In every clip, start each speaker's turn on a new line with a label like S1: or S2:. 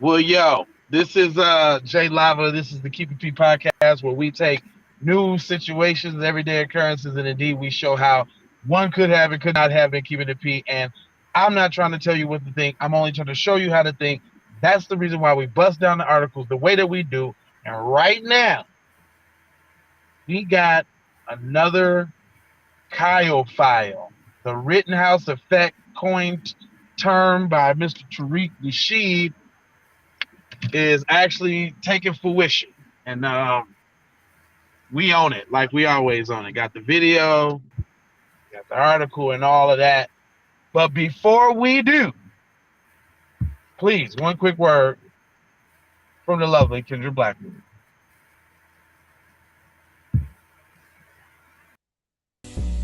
S1: Well, yo, this is Jay Lava. This is the Keep It P podcast where we take news, situations, everyday occurrences, and indeed we show how one could have and could not have been keeping it P. And I'm not trying to tell you what to think. I'm only trying to show you how to think. That's the reason why we bust down the articles the way that we do. And right now, we got another Kyle file, the Rittenhouse effect coined term by Mr. Tariq Nasheed is actually taking fruition. And we own it like we always own it. Got the video, got the article, and all of that. But before we do, please, one quick word from the lovely Kendra Blackwood.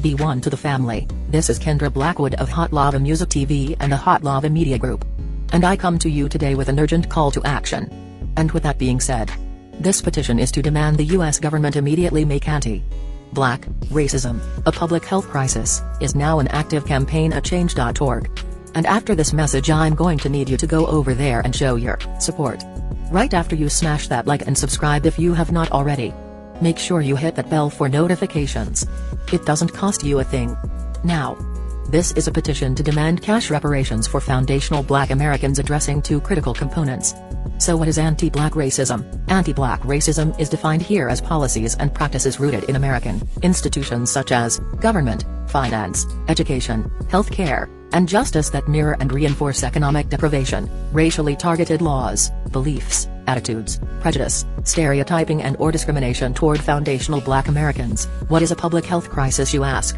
S2: B1 to the family. This is Kendra Blackwood of Hot Lava Music TV and the Hot Lava Media Group. And I come to you today with an urgent call to action. And with that being said, this petition is to demand the US government immediately make anti-black racism a public health crisis is now an active campaign at change.org. And after this message I'm going to need you to go over there and show your support. Right after you smash that like and subscribe if you have not already. Make sure you hit that bell for notifications. It doesn't cost you a thing. Now, this is a petition to demand cash reparations for foundational Black Americans addressing two critical components. So what is anti-Black racism? Anti-Black racism is defined here as policies and practices rooted in American institutions such as government, finance, education, healthcare, and justice that mirror and reinforce economic deprivation, racially targeted laws, beliefs, attitudes, prejudice, stereotyping and/or discrimination toward foundational Black Americans. What is a public health crisis, you ask?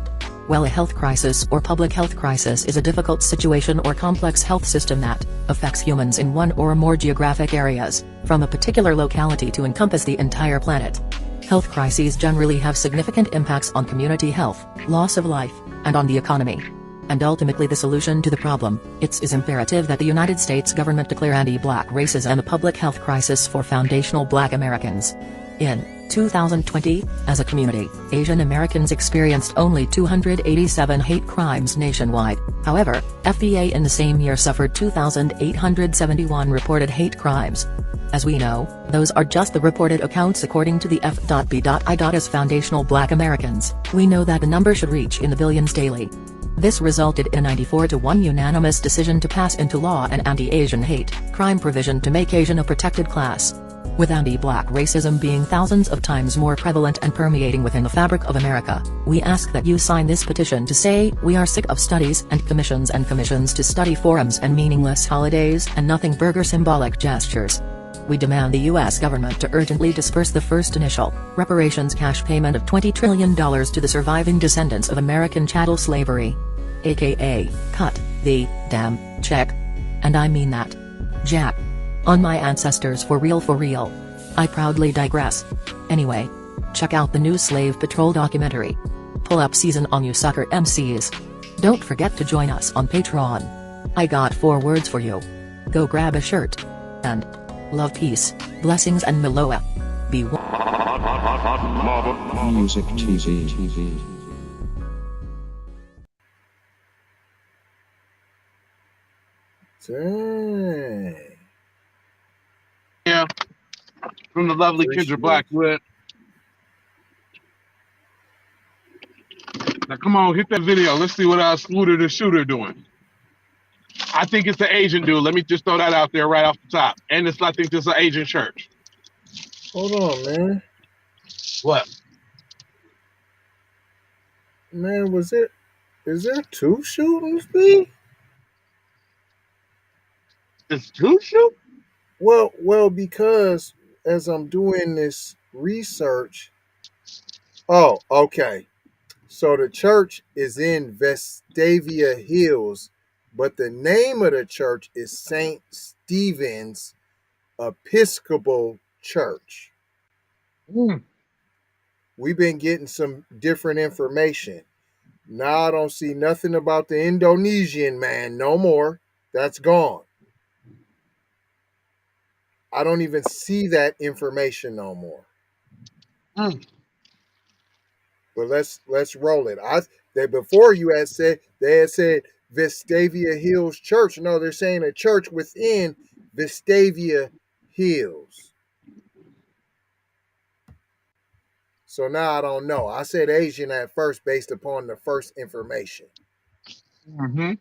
S2: Well, a health crisis or public health crisis is a difficult situation or complex health system that affects humans in one or more geographic areas, from a particular locality to encompass the entire planet. Health crises generally have significant impacts on community health, loss of life, and on the economy. And ultimately the solution to the problem, it is imperative that the United States government declare anti-Black racism a public health crisis for foundational Black Americans. In 2020, as a community, Asian Americans experienced only 287 hate crimes nationwide. However, FBA in the same year suffered 2,871 reported hate crimes. As we know, those are just the reported accounts according to the F.B.I. As foundational Black Americans, we know that the number should reach in the billions daily. This resulted in a 94-1 unanimous decision to pass into law an anti-Asian hate crime provision to make Asian a protected class. With anti-Black racism being thousands of times more prevalent and permeating within the fabric of America, we ask that you sign this petition to say we are sick of studies and commissions to study forums and meaningless holidays and nothing burger symbolic gestures. We demand the U.S. government to urgently disperse the first initial reparations cash payment of $20 trillion to the surviving descendants of American chattel slavery. AKA, cut the damn check. And I mean that. Jack. On my ancestors for real for real. I proudly digress. Anyway. Check out the new Slave Patrol documentary. Pull up season on you sucker MCs. Don't forget to join us on Patreon. I got 4 words for you. Go grab a shirt. And love, peace, blessings and Meloa. Be
S3: Music TV.
S4: Dang.
S1: Yeah, from the lovely Kendra Blackwood. Now come on, hit that video. Let's see what Scooter the Shooter doing. I think it's the Asian dude. Let me just throw that out there right off the top. And I think this is an Asian church.
S4: Hold on, man.
S1: What?
S4: Man, is there 2 shootings, B?
S1: It's 2 shoot?
S4: Well, because as I'm doing this research, oh, okay. So the church is in Vestavia Hills, but the name of the church is St. Stephen's Episcopal Church. We've been getting some different information. Now I don't see nothing about the Indonesian man no more. That's gone. I don't even see that information no more. But let's roll it. Before you had said they had said Vestavia Hills Church. No, they're saying a church within Vestavia Hills. So now I don't know. I said Asian at first based upon the first information.
S1: Mm-hmm.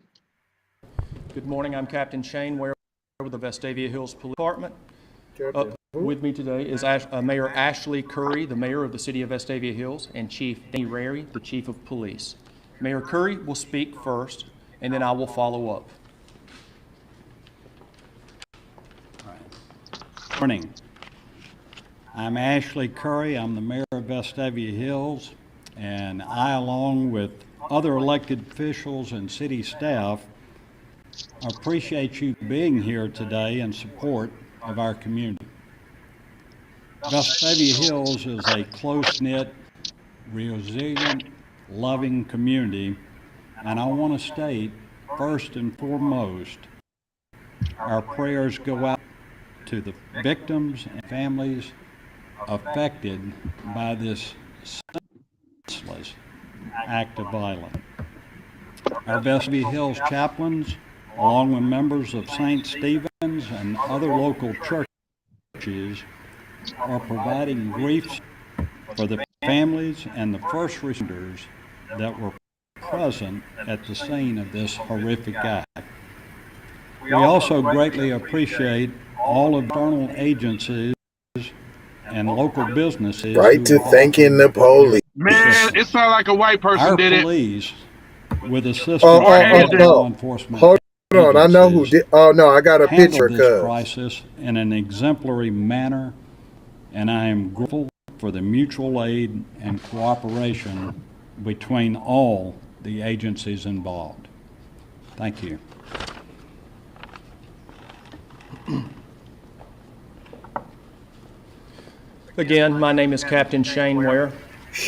S5: Good morning. I'm Captain Shane Ware with the Vestavia Hills Police Department.
S4: Captain
S5: Up with me today is Mayor Ashley Curry, the mayor of the city of Vestavia Hills, and Chief Danny Rary, the chief of police. Mayor Curry will speak first, and then I will follow up.
S6: Morning. I'm Ashley Curry. I'm the mayor of Vestavia Hills, and I, along with other elected officials and city staff, appreciate you being here today in support of our community. Vestavia Hills is a close-knit, resilient, loving community, and I want to state, first and foremost, our prayers go out to the victims and families affected by this senseless act of violence. Our Vestavia Hills chaplains, along with members of St. Stephen's and other local churches, are providing grief for the families and the first responders that were present at the scene of this horrific act. We also greatly appreciate all external agencies and local businesses.
S4: Right to thanking the police.
S1: Man, it sounds like a white person
S6: Our
S1: did it.
S6: police, with assistance
S1: oh,
S6: from law enforcement
S4: Hold on, I know who did. Oh no, I got a picture.
S6: handled this crisis in an exemplary manner, and I am grateful for the mutual aid and cooperation between all the agencies involved. Thank you.
S5: Again, my name is Captain Shane Ware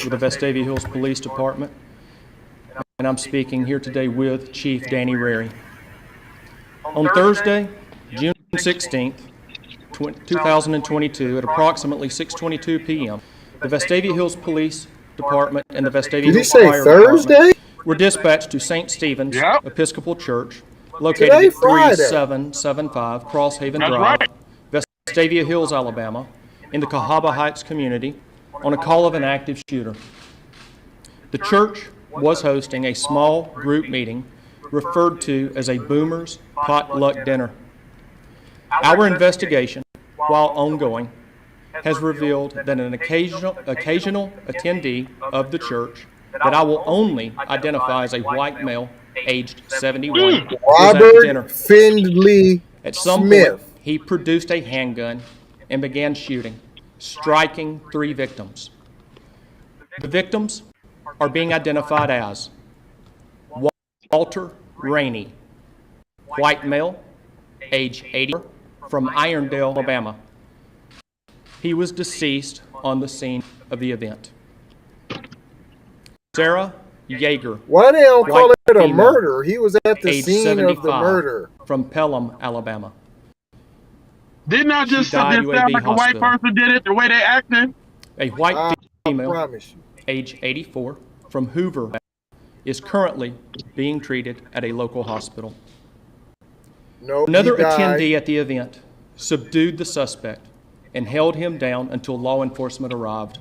S5: with the Vestavia Hills Police Department, and I'm speaking here today with Chief Danny Rary. On Thursday, June 16th, 2022, at approximately 6:22 p.m., the Vestavia Hills Police Department and the Vestavia Hills Fire Department were dispatched to St. Stephen's Episcopal Church, located at 3775 Crosshaven Drive, Vestavia Hills, Alabama, in the Cahaba Heights community, on a call of an active shooter. The church was hosting a small group meeting referred to as a Boomers Potluck Dinner. Our investigation, while ongoing, has revealed that an occasional attendee of the church that I will only identify as a white male aged 71 was at the dinner.
S4: Findley
S5: At some point, he produced a handgun and began shooting, striking 3 victims. The victims are being identified as Walter Rainey, white male, age 80, from Irondale, Alabama. He was deceased on the scene of the event. Sarah Yeager.
S4: Why they don't call it a
S5: female,
S4: murder? He was at the
S5: age
S4: scene of the murder.
S5: From Pelham, Alabama.
S1: Didn't I just sound like a white person did it the way they acted?
S5: A white female, age 84, from Hoover, is currently being treated at a local hospital. Another attendee at the event subdued the suspect and held him down until law enforcement arrived.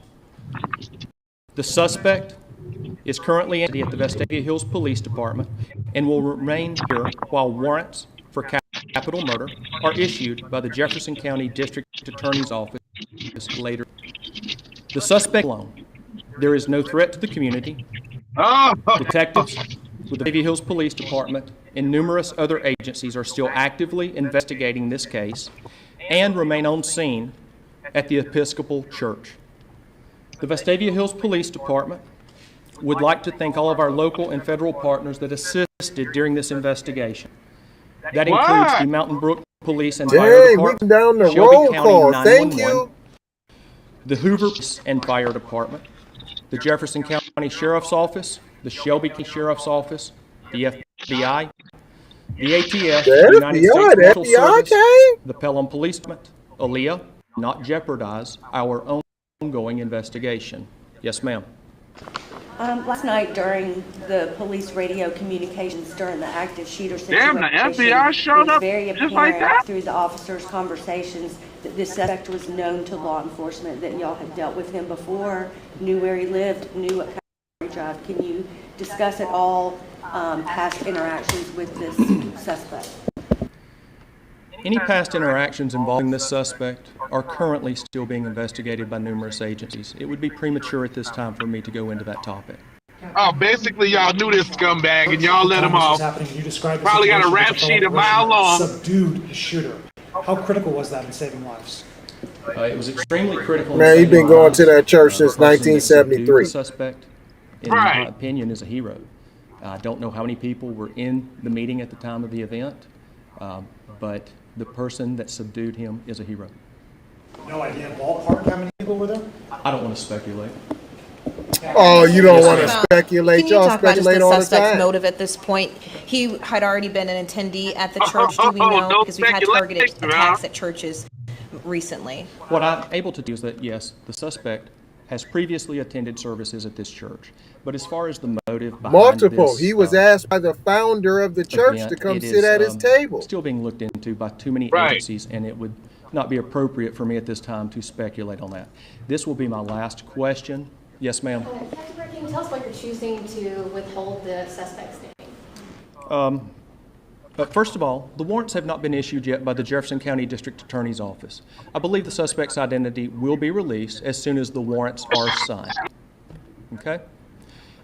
S5: The suspect is currently at the Vestavia Hills Police Department and will remain here while warrants for capital murder are issued by the Jefferson County District Attorney's Office later. The suspect alone. There is no threat to the community. Detectives with the Vestavia Hills Police Department and numerous other agencies are still actively investigating this case and remain on scene at the Episcopal Church. The Vestavia Hills Police Department would like to thank all of our local and federal partners that assisted during this investigation. That includes the Mountain Brook Police and Fire Department,
S4: down the
S5: Shelby County 911,
S4: Thank you.
S5: the Hoover and Fire Department, the Jefferson County Sheriff's Office, the Shelby Sheriff's Office, the FBI, the ATF, the United States Marshal Service, the Pelham Police Department, Aaliyah, not jeopardize our ongoing investigation. Yes, ma'am.
S7: Last night during the police radio communications during the active shooter
S1: Damn,
S7: situation,
S1: the FBI
S7: it
S1: showed
S7: was
S1: up
S7: very
S1: just like
S7: apparent
S1: that?
S7: through the officers' conversations that this suspect was known to law enforcement, that y'all had dealt with him before, knew where he lived, knew what kind of car he drove. Can you discuss at all past interactions with this suspect?
S5: Any past interactions involving this suspect are currently still being investigated by numerous agencies. It would be premature at this time for me to go into that topic.
S1: Oh, basically y'all knew this scumbag and y'all let him off. Probably got a rap sheet a mile long.
S8: Subdued the shooter. How critical was that in saving lives?
S5: It was extremely critical.
S4: Man, he's been going to that church since 1973.
S5: The suspect, in my opinion, is a hero. I don't know how many people were in the meeting at the time of the event, but the person that subdued him is a hero.
S8: No idea ballpark how many people were there?
S5: I don't want to speculate.
S4: Oh, you don't want to speculate.
S9: Can you
S4: Y'all
S9: talk about just
S4: speculate
S9: the
S4: all the
S9: suspect's
S4: time.
S9: motive at this point? He had already been an attendee at the church, do we know?
S1: No
S9: Because we've had targeted
S1: speculation,
S9: attacks at churches recently.
S5: What I'm able to do is that, yes, the suspect has previously attended services at this church. But as far as the motive behind
S4: Multiple.
S5: this,
S4: He was asked by the founder of the church
S5: event,
S4: to come
S5: it
S4: sit
S5: is,
S4: at his table.
S5: still being looked into by too many agencies, and it would not be appropriate for me at this time to speculate on that. This will be my last question. Yes, ma'am.
S10: Can you tell us why you're choosing to withhold the suspect's name?
S5: First of all, the warrants have not been issued yet by the Jefferson County District Attorney's Office. I believe the suspect's identity will be released as soon as the warrants are signed. Okay?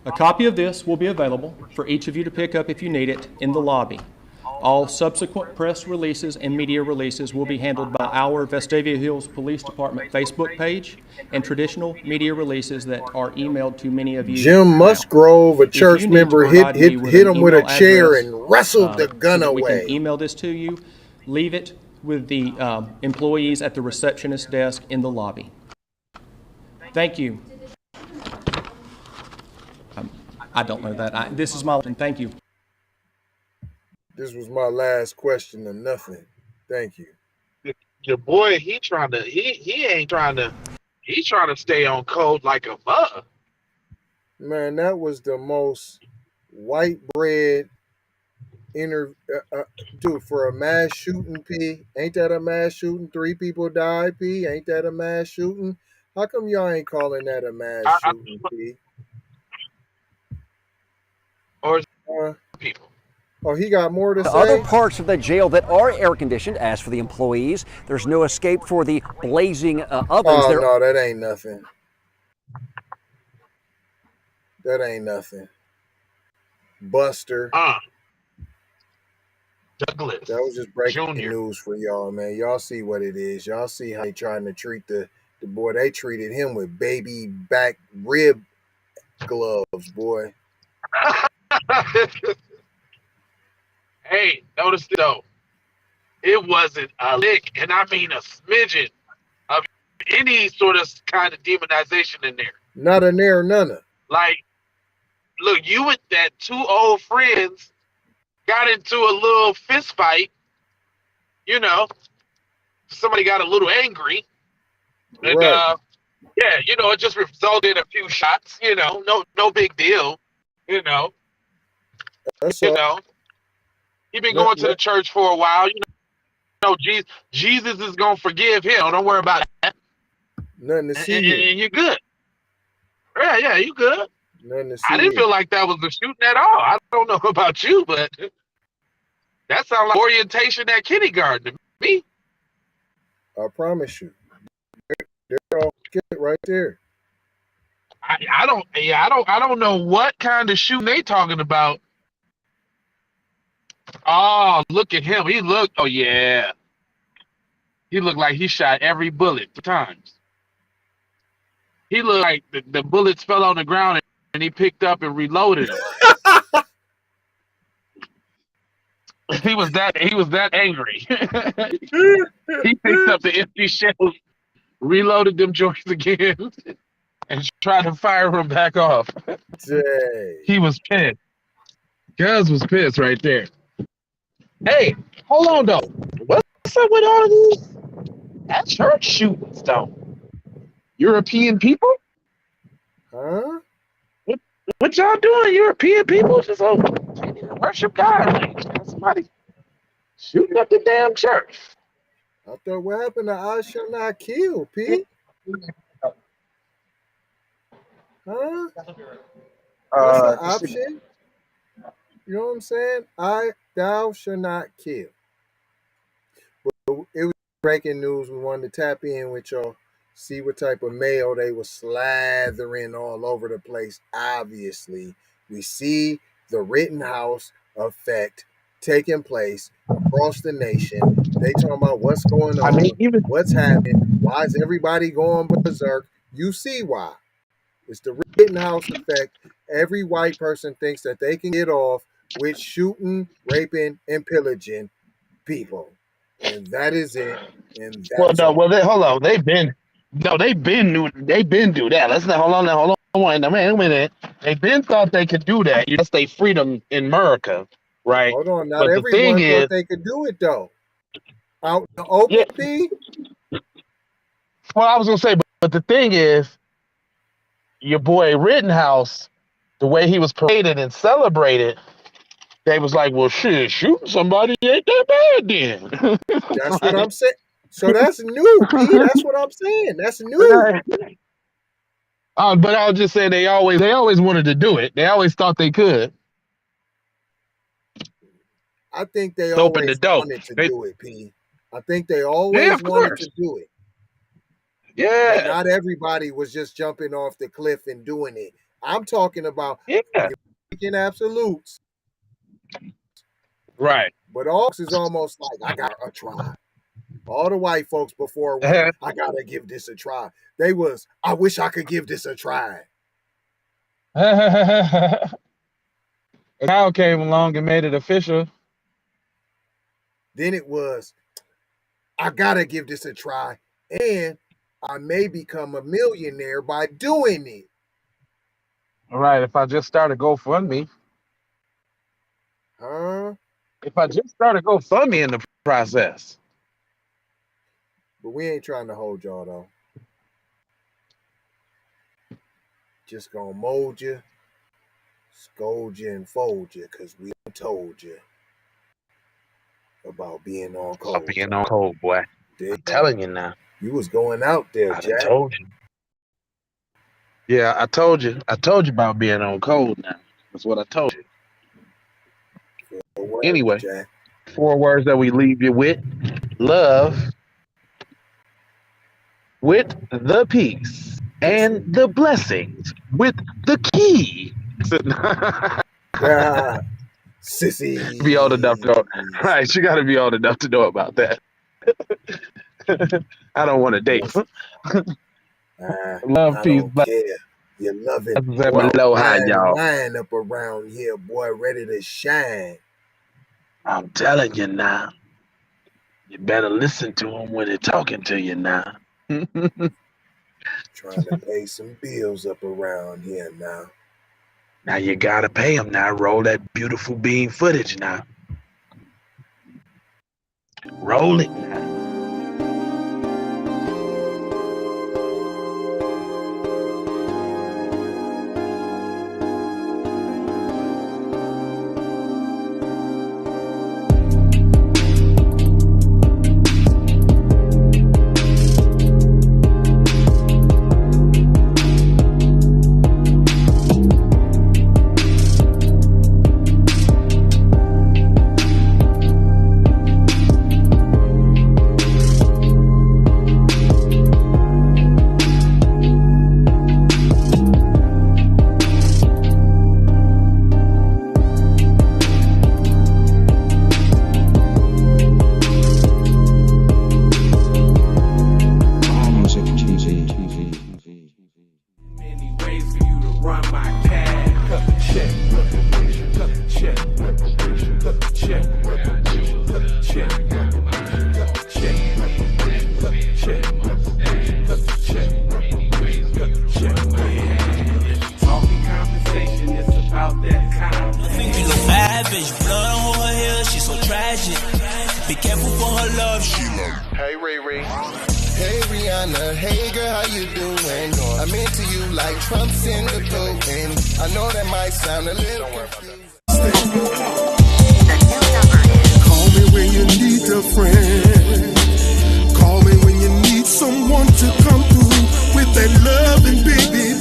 S5: A copy of this will be available for each of you to pick up if you need it in the lobby. All subsequent press releases and media releases will be handled by our Vestavia Hills Police Department Facebook page and traditional media releases that are emailed to many of you.
S4: Jim Musgrove, a church member, hit him with a chair and wrestled the gun
S5: so
S4: away.
S5: We can email this to you. Leave it with the employees at the receptionist desk in the lobby. Thank you. I don't know that. This is my thank you.
S4: This was my last question of nothing. Thank you.
S1: Your boy, he's trying to stay on code like a mug.
S4: Man, that was the most white bread dude, for a mass shooting, P. Ain't that a mass shooting? 3 people died, P. Ain't that a mass shooting? How come y'all ain't calling that a mass shooting, P?
S1: Or people.
S4: Oh, he got more to say?
S11: Other parts of the jail that are air-conditioned, as for the employees, there's no escape for the blazing ovens.
S4: Oh, no, that ain't nothing. That ain't nothing. Buster.
S1: Douglas.
S4: That was just breaking
S1: Junior.
S4: news for y'all, man. Y'all see what it is. Y'all see how they trying to treat the boy. They treated him with baby back rib gloves, boy.
S1: Hey, notice though, it wasn't a lick, and I mean a smidgen of any sort of kind of demonization in there.
S4: Not a near none.
S1: Like, look, you and that 2 old friends got into a little fist fight. You know, somebody got a little angry, and
S4: Right.
S1: yeah, you know, it just resulted in a few shots. You know, no big deal. You know,
S4: That's
S1: you
S4: all.
S1: know. He been going to the church for a while. You know, Jesus is gonna forgive him. Don't worry about that.
S4: Nothing to see here.
S1: And you're good. Yeah, you good.
S4: Nothing to see
S1: I didn't
S4: here.
S1: feel like that was a shooting at all. I don't know about you, but that sounds like orientation at kindergarten to me.
S4: I promise you. They're all get it right there.
S1: I don't know what kind of shooting they talking about. Oh, look at him. Oh yeah. He looked like he shot every bullet 2 times. He looked like the bullets fell on the ground and he picked up and reloaded them. He was that angry. He picked up the empty shells, reloaded them joints again, and tried to fire them back off.
S4: Dang.
S1: He was pissed. Cuz was pissed right there. Hey, hold on though. What's up with all these at church shootings though? European people?
S4: Huh?
S1: What y'all doing, European people? Just worship God. Like, somebody shooting up the damn church.
S4: I thought, what happened to I shall not kill, P? Huh? That's an option. You know what I'm saying? Thou shall not kill. But it was breaking news. We wanted to tap in with y'all, see what type of mail they were slathering all over the place. Obviously, we see the Rittenhouse effect taking place across the nation. They talking about what's going on, what's happening, why is everybody going berserk? You see why. It's the Rittenhouse effect. Every white person thinks that they can get off with shooting, raping, and pillaging people. And that is it. And that's all.
S1: Hold on. They've been do that. Let's not hold on. Wait a minute. They've been thought they could do that. That's their freedom in America, right?
S4: Hold on. Not everyone thought they could do it though. Out in the open, P?
S1: Well, I was gonna say, but the thing is, your boy Rittenhouse, the way he was paraded and celebrated, they was like, well, shit, shooting somebody ain't that bad then.
S4: That's what I'm saying. So that's new, P. That's what I'm saying. That's new.
S1: But I was just saying they always wanted to do it. They always thought they could.
S4: I think they always wanted to do it, P. I think they always wanted to do it.
S1: Yeah.
S4: But not everybody was just jumping off the cliff and doing it. I'm talking about in absolutes.
S1: Right.
S4: But all is almost like, I got a try. All the white folks before went, I gotta give this a try. They was, I wish I could give this a try.
S1: Kyle came along and made it official.
S4: Then it was, I gotta give this a try, and I may become a millionaire by doing it.
S1: All right, if I just start a GoFundMe.
S4: Huh?
S1: If I just start a GoFundMe in the process.
S4: But we ain't trying to hold y'all, though. Just gonna mold you, scold you, and fold you, because we told you about being on cold.
S1: About being on cold, boy. I'm telling you now.
S4: You was going out there, Jack.
S1: I told you. Yeah, I told you. I told you about being on cold now. That's what I told you. Anyway,
S4: Jack.
S1: 4 words that we leave you with. Love, with the peace, and the blessings, with the key.
S4: Sissy.
S1: Be old enough to know. Right, you got to be old enough to know about that. I don't want to date. Love, peace, blessings.
S4: You love it.
S1: Y'all.
S4: Line up around here, boy, ready to shine.
S1: I'm telling you now. You better listen to them when they're talking to you now.
S4: Trying to pay some bills up around here now.
S1: Now you gotta pay them now. Roll that beautiful bean footage now. Roll it now.
S12: love, she love.
S13: Hey Riri. Hey Rihanna, hey girl, how you doing? I'm into you like Trump's in the cocaine. I know that might sound a little confusing.
S12: Call me when you need a friend. Call me when you need someone to come through with that loving baby.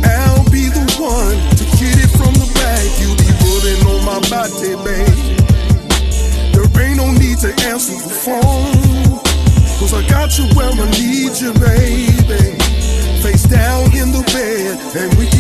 S12: I'll be the one to hit it from the back. You be putting on my body, babe. There ain't no need to answer the phone, 'cause I got you where I need you, baby. Face down in the bed, and we can